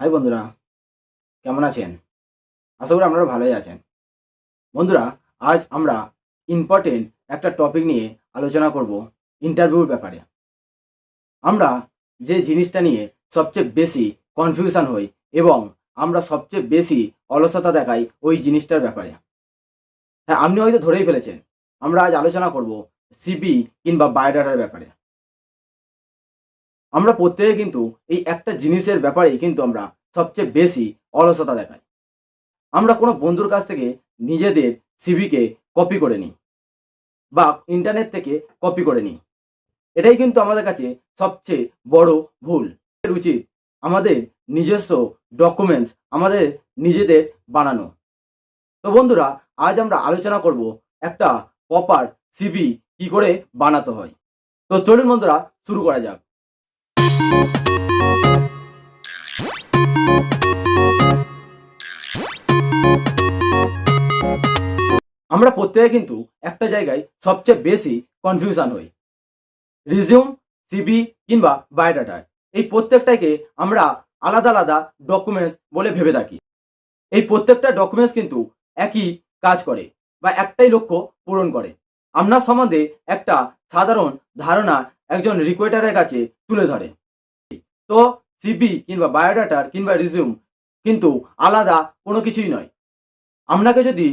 High বন্ধুরা, কেমন আছেন? আশা করি আপনারা ভালোই আছেন। বন্ধুরা, আজ আমরা ইম্পর্টেন্ট একটা টপিক নিয়ে আলোচনা করব, ইন্টারভিউর ব্যাপারে। আমরা যে জিনিসটা নিয়ে সবচেয়ে বেশি কনফিউশন হই এবং আমরা সবচেয়ে বেশি অলসতা দেখাই ওই জিনিসটার ব্যাপারে। হ্যাঁ, আপনি হয়তো ধরেই ফেলেছেন, আমরা আজ আলোচনা করব সিভি কিংবা বায়োডাটার ব্যাপারে। আমরা প্রত্যেকে কিন্তু এই একটা জিনিসের ব্যাপারেই কিন্তু আমরা সবচেয়ে বেশি অলসতা দেখাই। আমরা কোনো বন্ধুর কাছ থেকে নিজেদের সিভিকে কপি করে নিই বা ইন্টারনেট থেকে কপি করে নিই। এটাই কিন্তু আমাদের কাছে সবচেয়ে বড় ভুল। উচিত আমাদের নিজস্ব ডকুমেন্টস আমাদের নিজেদের বানানো। তো বন্ধুরা, আজ আমরা আলোচনা করব একটা প্রপার সিভি কি করে বানাতে হয়। তো চলুন বন্ধুরা, শুরু করা যাক। আমরা প্রত্যেকে কিন্তু একটা জায়গায় সবচেয়ে বেশি কনফিউশন হই, রিজিউম, সিভি কিংবা বায়োডাটার। এই প্রত্যেকটাকে আমরা আলাদা আলাদা ডকুমেন্টস বলে ভেবে থাকি। এই প্রত্যেকটা ডকুমেন্টস কিন্তু একই কাজ করে বা একটাই লক্ষ্য পূরণ করে। আপনার সম্বন্ধে একটা সাধারণ ধারণা একজন রিক্রুটারের কাছে তুলে ধরে। তো সিভি কিংবা বায়োডাটার কিংবা রিজিউম কিন্তু আলাদা কোনো কিছুই নয়। আপনাকে যদি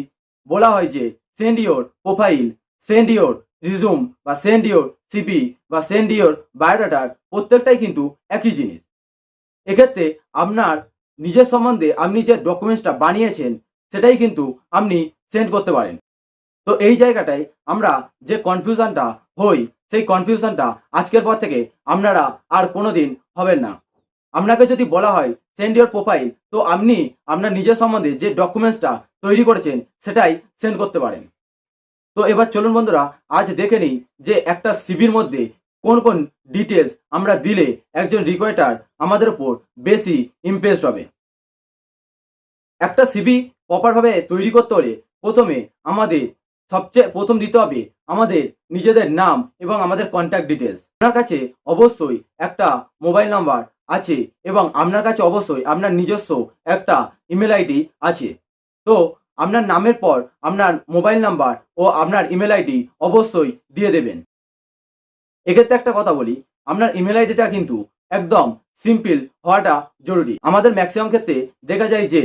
বলা হয় যে send your profile, send your resume বা সেন্ড ইওর সিভি বা সেন্ড ইওর বায়োডাটার, প্রত্যেকটাই কিন্তু একই জিনিস। এক্ষেত্রে আপনার নিজের সম্বন্ধে আপনি যে ডকুমেন্টসটা বানিয়েছেন সেটাই কিন্তু আপনি সেন্ড করতে পারেন। তো এই জায়গাটায় আমরা যে কনফিউশনটা হই, সেই কনফিউশনটা আজকের পর থেকে আপনারা আর কোনো দিন হবেন না। আপনাকে যদি বলা হয় সেন্ড ইওর প্রোফাইল, তো আপনি আপনার নিজের সম্বন্ধে যে ডকুমেন্টসটা তৈরি করেছেন সেটাই সেন্ড করতে পারেন। তো এবার চলুন বন্ধুরা, আজ দেখে নিই যে একটা সিভির মধ্যে কোন কোন ডিটেলস আমরা দিলে একজন রিক্রুটার আমাদের উপর বেশি ইমপ্রেসড হবে। একটা সিভি প্রপারভাবে তৈরি করতে হলে প্রথমে আমাদের সবচেয়ে প্রথম দিতে হবে আমাদের নিজেদের নাম এবং আমাদের কন্ট্যাক্ট ডিটেলস। আপনার কাছে অবশ্যই একটা মোবাইল নাম্বার আছে এবং আপনার কাছে অবশ্যই আপনার নিজস্ব একটা ইমেল আইডি আছে। তো আপনার নামের পর আপনার মোবাইল নাম্বার ও আপনার ইমেল আইডি অবশ্যই দিয়ে দেবেন। এক্ষেত্রে একটা কথা বলি, আপনার ইমেল আইডিটা কিন্তু একদম সিম্পল হওয়াটা জরুরি। আমাদের ম্যাক্সিমাম ক্ষেত্রে দেখা যায় যে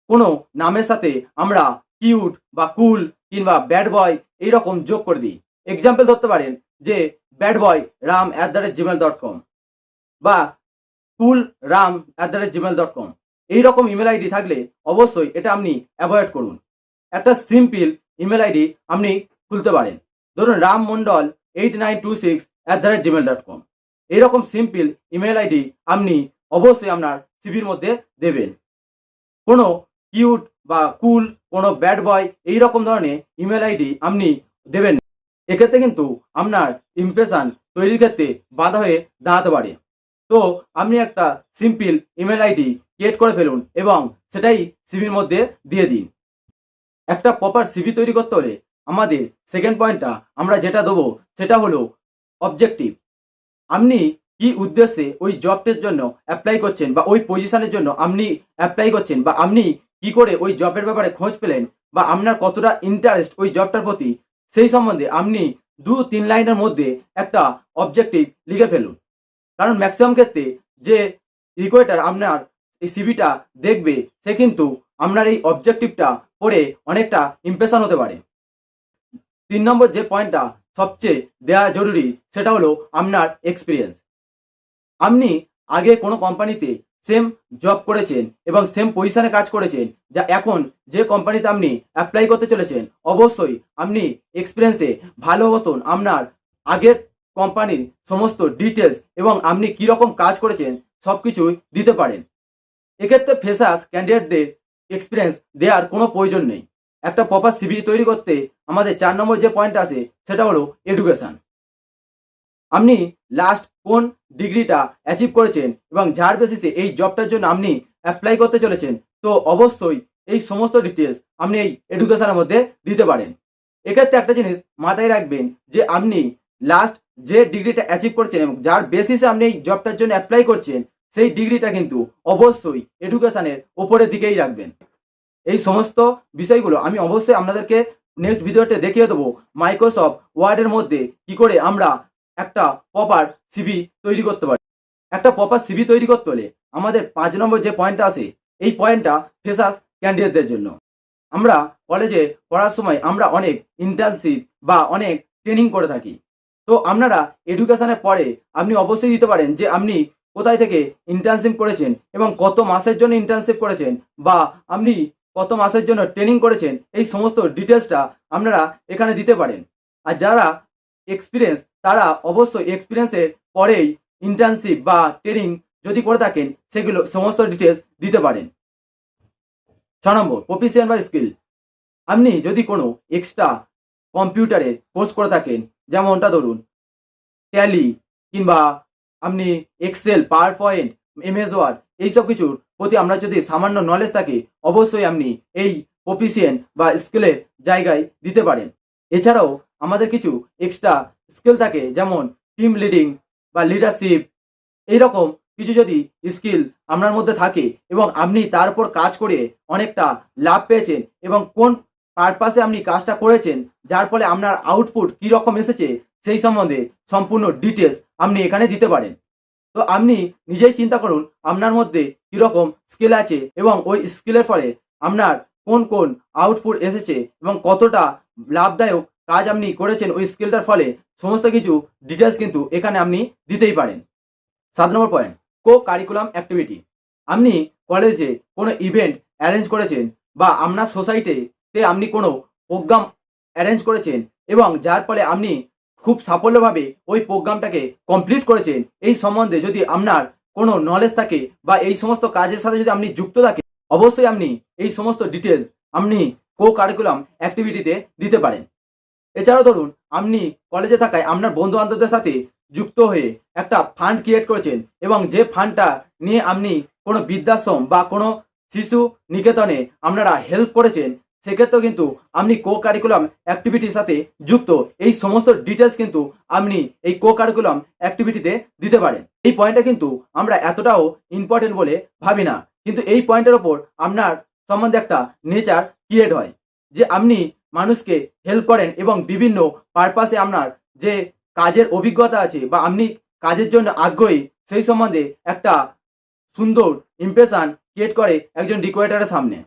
কোনো নামের সাথে আমরা কিউট বা কুল কিংবা ব্যাড বয় এইরকম যোগ করে দিই। এক্সাম্পল ধরতে পারেন যে ব্যাড বয় ram@gmail.com বা কুল ram@gmail.com। এইরকম ইমেল আইডি থাকলে অবশ্যই এটা আপনি অ্যাভয়েড করুন। একটা সিম্পল ইমেল আইডি আপনি খুলতে পারেন, ধরুন ram mondal8926@gmail.com। এইরকম সিম্পল ইমেল আইডি আপনি অবশ্যই আপনার সিভির মধ্যে দেবেন। কোনো কিউট বা কুল, কোনো ব্যাড বয় এইরকম ধরনের ইমেল আইডি আপনি দেবেন না। এক্ষেত্রে কিন্তু আপনার ইমপ্রেশন তৈরির ক্ষেত্রে বাধা হয়ে দাঁড়াতে পারে। তো আপনি একটা সিম্পল ইমেল আইডি ক্রিয়েট করে ফেলুন এবং সেটাই সিভির মধ্যে দিয়ে দিন। একটা প্রপার সিভি তৈরি করতে হলে আমাদের সেকেন্ড পয়েন্টটা আমরা যেটা দেবো সেটা হলো অবজেক্টিভ। আপনি কি উদ্দেশ্যে ওই জবটির জন্য অ্যাপ্লাই করছেন বা ওই পজিশনের জন্য আপনি অ্যাপ্লাই করছেন, বা আপনি কি করে ওই জবের ব্যাপারে খোঁজ পেলেন, বা আপনার কতটা ইন্টারেস্ট ওই জবটার প্রতি, সেই সম্বন্ধে আপনি 2-3 লাইনের মধ্যে একটা অবজেক্টিভ লিখে ফেলুন। কারণ ম্যাক্সিমাম ক্ষেত্রে যে রিক্রুটার আপনার এই সিভিটা দেখবে সে কিন্তু আপনার এই অবজেক্টিভটা পড়ে অনেকটা ইমপ্রেশন হতে পারে। 3 নম্বর যে পয়েন্টটা সবচেয়ে দেওয়া জরুরি সেটা হলো আপনার এক্সপিরিয়েন্স। আপনি আগে কোনো কোম্পানিতে সেম জব করেছেন এবং সেম পজিশনে কাজ করেছেন, যা এখন যে কোম্পানিতে আপনি অ্যাপ্লাই করতে চলেছেন, অবশ্যই আপনি এক্সপিরিয়েন্সে ভালো মতন আপনার আগের কোম্পানির সমস্ত ডিটেলস এবং আপনি কীরকম কাজ করেছেন সব কিছুই দিতে পারেন। এক্ষেত্রে ফ্রেশার্স ক্যান্ডিডেটদের এক্সপিরিয়েন্স দেওয়ার কোনো প্রয়োজন নেই। একটা প্রপার সিভি তৈরি করতে আমাদের 4 নম্বর যে পয়েন্ট আছে সেটা হলো এডুকেশন। আপনি লাস্ট কোন ডিগ্রিটা অ্যাচিভ করেছেন এবং যার বেসিসে এই জবটার জন্য আপনি অ্যাপ্লাই করতে চলেছেন, তো অবশ্যই এই সমস্ত ডিটেলস আপনি এই এডুকেশনের মধ্যে দিতে পারেন। এক্ষেত্রে একটা জিনিস মাথায় রাখবেন যে আপনি লাস্ট যে ডিগ্রিটা অ্যাচিভ করছেন এবং যার বেসিসে আপনি এই জবটার জন্য অ্যাপ্লাই করছেন, সেই ডিগ্রিটা কিন্তু অবশ্যই এডুকেশনের ওপরের দিকেই রাখবেন। এই সমস্ত বিষয়গুলো আমি অবশ্যই আপনাদেরকে নেক্সট ভিডিওতে দেখিয়ে দেবো মাইক্রোসফট ওয়ার্ডের মধ্যে কি করে আমরা একটা প্রপার সিভি তৈরি করতে পারি। একটা প্রপার সিভি তৈরি করতে হলে আমাদের 5 নম্বর যে পয়েন্টটা আছে, এই পয়েন্টটা ফ্রেশার্স ক্যান্ডিডেটদের জন্য। আমরা কলেজে পড়ার সময় আমরা অনেক ইন্টার্নশিপ বা অনেক ট্রেনিং করে থাকি। তো আপনারা এডুকেশনের পরে আপনি অবশ্যই দিতে পারেন যে আপনি কোথায় থেকে ইন্টার্নশিপ করেছেন এবং কত মাসের জন্য ইন্টার্নশিপ করেছেন বা আপনি কত মাসের জন্য ট্রেনিং করেছেন, এই সমস্ত ডিটেলসটা আপনারা এখানে দিতে পারেন। আর যারা এক্সপিরিয়েন্স তারা অবশ্যই এক্সপিরিয়েন্সের পরেই ইন্টার্নশিপ বা ট্রেনিং যদি করে থাকেন সেগুলো সমস্ত ডিটেলস দিতে পারেন। 6 নম্বর প্রফিসিয়েন্ট বা স্কিল। আপনি যদি কোনো এক্সট্রা কম্পিউটারে কোর্স করে থাকেন, যেমনটা ধরুন ট্যালি কিংবা আপনি Excel, PowerPoint, MS Word, এইসব কিছুর প্রতি আমরা যদি সামান্য নলেজ থাকে অবশ্যই আপনি এই প্রফিসিয়েন্ট বা স্কিলের জায়গায় দিতে পারেন। এছাড়াও আমাদের কিছু এক্সট্রা স্কিল থাকে, যেমন টিম লিডিং বা লিডারশিপ, এইরকম কিছু যদি স্কিল আপনার মধ্যে থাকে এবং আপনি তার উপর কাজ করে অনেকটা লাভ পেয়েছেন এবং কোন পারপাসে আপনি কাজটা করেছেন, যার ফলে আপনার আউটপুট কী রকম এসেছে সেই সম্বন্ধে সম্পূর্ণ ডিটেলস আপনি এখানে দিতে পারেন। তো আপনি নিজেই চিন্তা করুন আপনার মধ্যে কীরকম স্কিল আছে এবং ওই স্কিলের ফলে আপনার কোন কোন আউটপুট এসেছে এবং কতটা লাভদায়ক কাজ আপনি করেছেন ওই স্কিলটার ফলে, সমস্ত কিছু ডিটেলস কিন্তু এখানে আপনি দিতেই পারেন। 7 নম্বর পয়েন্ট কো কারিকুলাম অ্যাক্টিভিটি। আপনি কলেজে কোনো ইভেন্ট অ্যারেঞ্জ করেছেন বা আপনার সোসাইটিতে আপনি কোনো প্রোগ্রাম অ্যারেঞ্জ করেছেন এবং যার ফলে আপনি খুব সাফল্যভাবে ওই প্রোগ্রামটাকে কমপ্লিট করেছেন, এই সম্বন্ধে যদি আপনার কোনো নলেজ থাকে বা এই সমস্ত কাজের সাথে যদি আপনি যুক্ত থাকেন অবশ্যই আপনি এই সমস্ত ডিটেলস আপনি কো কারিকুলাম অ্যাক্টিভিটিতে দিতে পারেন। এছাড়াও ধরুন আপনি কলেজে থাকায় আপনার বন্ধু বান্ধবদের সাথে যুক্ত হয়ে একটা ফান্ড ক্রিয়েট করেছেন এবং যে ফান্ডটা নিয়ে আপনি কোনো বৃদ্ধাশ্রম বা কোনো শিশু নিকেতনে আপনারা হেল্প করেছেন, সেক্ষেত্রেও কিন্তু আপনি কো কারিকুলাম অ্যাক্টিভিটির সাথে যুক্ত। এই সমস্ত ডিটেলস কিন্তু আপনি এই কো কারিকুলাম অ্যাক্টিভিটিতে দিতে পারেন। এই পয়েন্টটা কিন্তু আমরা এতটাও ইম্পর্টেন্ট বলে ভাবি না, কিন্তু এই পয়েন্টের ওপর আপনার সম্বন্ধে একটা নেচার ক্রিয়েট হয় যে আপনি মানুষকে হেল্প করেন এবং বিভিন্ন পারপাসে আপনার যে কাজের অভিজ্ঞতা আছে বা আপনি কাজের জন্য আগ্রহী, সেই সম্বন্ধে একটা সুন্দর ইমপ্রেশন ক্রিয়েট করে একজন রিক্রুটারের সামনে।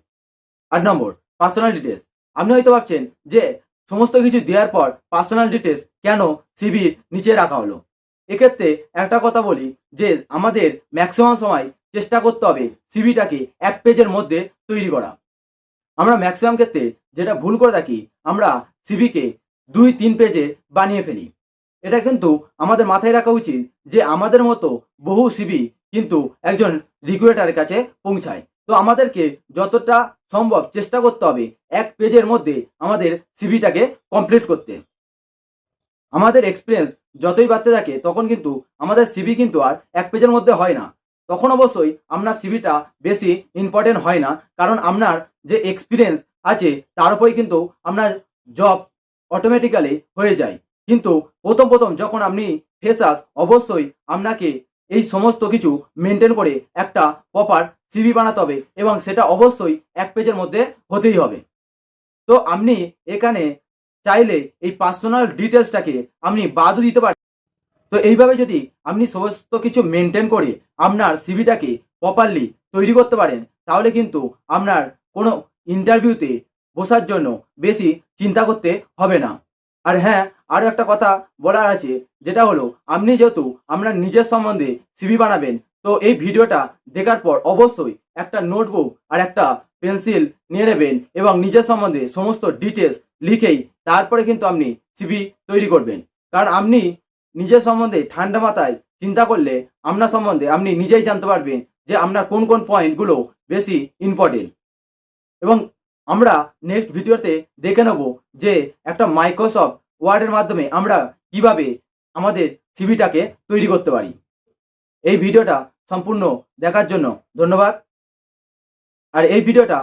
8 নম্বর পার্সোনাল ডিটেলস। আপনি হয়তো ভাবছেন যে সমস্ত কিছু দেওয়ার পর পার্সোনাল ডিটেলস কেন সিভির নিচে রাখা হলো। এক্ষেত্রে একটা কথা বলি যে আমাদের ম্যাক্সিমাম সময় চেষ্টা করতে হবে সিভিটাকে 1 পেজের মধ্যে তৈরি করা। আমরা ম্যাক্সিমাম ক্ষেত্রে যেটা ভুল করে থাকি, আমরা সিভিকে 2-3 পেজে বানিয়ে ফেলি। এটা কিন্তু আমাদের মাথায় রাখা উচিত যে আমাদের মতো বহু সিভি কিন্তু একজন রিক্রুটারের কাছে পৌঁছায়। তো আমাদেরকে যতটা সম্ভব চেষ্টা করতে হবে 1 পেজের মধ্যে আমাদের সিভিটাকে কমপ্লিট করতে। আমাদের এক্সপিরিয়েন্স যতই বাড়তে থাকে তখন কিন্তু আমাদের সিভি কিন্তু আর 1 পেজের মধ্যে হয় না। তখন অবশ্যই আপনার সিভিটা বেশি ইম্পর্টেন্ট হয় না, কারণ আপনার যে এক্সপিরিয়েন্স আছে তার উপরেই কিন্তু আপনার জব অটোমেটিক্যালি হয়ে যায়। কিন্তু প্রথম যখন আপনি ফ্রেশার্স, অবশ্যই আপনাকে এই সমস্ত কিছু মেনটেন করে একটা প্রপার সিভি বানাতে হবে এবং সেটা অবশ্যই 1 পেজের মধ্যে হতেই হবে। তো আপনি এখানে চাইলে এই পার্সোনাল ডিটেলসটাকে আপনি বাদও দিতে পারেন। তো এইভাবে যদি আপনি সমস্ত কিছু মেনটেন করে আপনার সিভিটাকে প্রপারলি তৈরি করতে পারেন, তাহলে কিন্তু আপনার কোনো ইন্টারভিউতে বসার জন্য বেশি চিন্তা করতে হবে না। আর হ্যাঁ, আরও একটা কথা বলার আছে, যেটা হলো আপনি যেহেতু আপনার নিজের সম্বন্ধে সিভি বানাবেন, তো এই ভিডিওটা দেখার পর অবশ্যই একটা নোটবুক আর একটা পেন্সিল নিয়ে নেবেন এবং নিজের সম্বন্ধে সমস্ত ডিটেলস লিখেই তারপরে কিন্তু আপনি সিভি তৈরি করবেন। কারণ আপনি নিজের সম্বন্ধে ঠান্ডা মাথায় চিন্তা করলে আপনার সম্বন্ধে আপনি নিজেই জানতে পারবেন যে আপনার কোন কোন পয়েন্টগুলো বেশি ইম্পর্টেন্ট। এবং আমরা নেক্সট ভিডিওতে দেখে নেব যে একটা মাইক্রোসফট ওয়ার্ডের মাধ্যমে আমরা কিভাবে আমাদের সিভিটাকে তৈরি করতে পারি। এই ভিডিওটা সম্পূর্ণ দেখার জন্য ধন্যবাদ। আর এই ভিডিওটা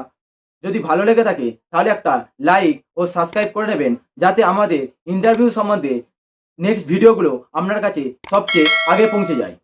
যদি ভালো লেগে থাকে তাহলে একটা লাইক ও সাবস্ক্রাইব করে নেবেন, যাতে আমাদের ইন্টারভিউ সম্বন্ধে নেক্সট ভিডিওগুলো আপনার কাছে সবচেয়ে আগে পৌঁছে যায়।